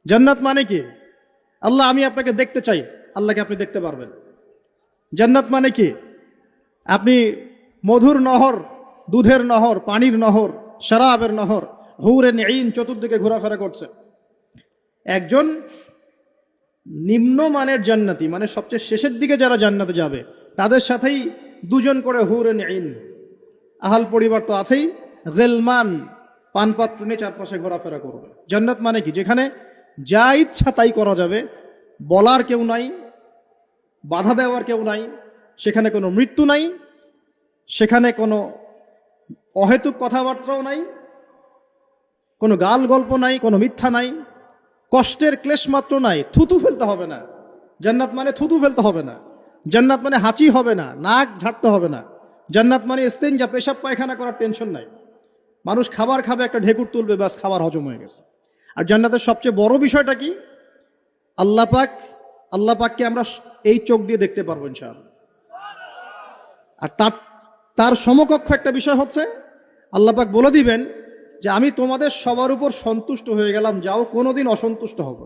জান্নাত মানে কি? আল্লাহ আমি আপনাকে দেখতে চাই, আল্লাহকে আপনি দেখতে পারবেন। জান্নাত মানে কি? আপনি মধুর নহর, দুধের নহর, পানির নহর, শরাবের নহর, হুরে নেইন চতুর্দিকে ঘোরাফেরা করছে। একজন নিম্নমানের জান্নাতি, মানে সবচেয়ে শেষের দিকে যারা জান্নাতে যাবে, তাদের সাথেই দুজন করে হুরে নেইন, আহাল পরিবার তো আছেই, গেলমান পানপাত্র নিয়ে চারপাশে ঘোরাফেরা করবে। জান্নাত মানে কি? যেখানে যা ইচ্ছা তাই করা যাবে, বলার কেউ নাই, বাধা দেওয়ার কেউ নাই, সেখানে কোনো মৃত্যু নাই, সেখানে কোনো অহেতুক কথাবার্তাও নাই, কোনো গাল গল্প নাই, কোনো মিথ্যা নাই, কষ্টের ক্লেশ মাত্র নাই, থুতু ফেলতে হবে না। জান্নাত মানে থুতু ফেলতে হবে না। জান্নাত মানে হাঁচি হবে না, নাক ঝাড়তে হবে না। জান্নাত মানে ইস্তেঞ্জা, পেশাব পায়খানা করার টেনশন নাই। মানুষ খাবার খাবে, একটা ঢেকুর তুলবে, ব্যাস খাবার হজম হয়ে গেছে। আর জান্নাতের সবচেয়ে বড় বিষয়টা কি? আল্লাহ পাককে আমরা এই চোখ দিয়ে দেখতে পারবো ইনশাআল্লাহ। আর তার সমকক্ষ একটা বিষয় হচ্ছে, আল্লাহ পাক বলে দিবেন যে আমি তোমাদের সবার উপর সন্তুষ্ট হয়ে গেলাম, যাও কোনোদিন অসন্তুষ্ট হবে।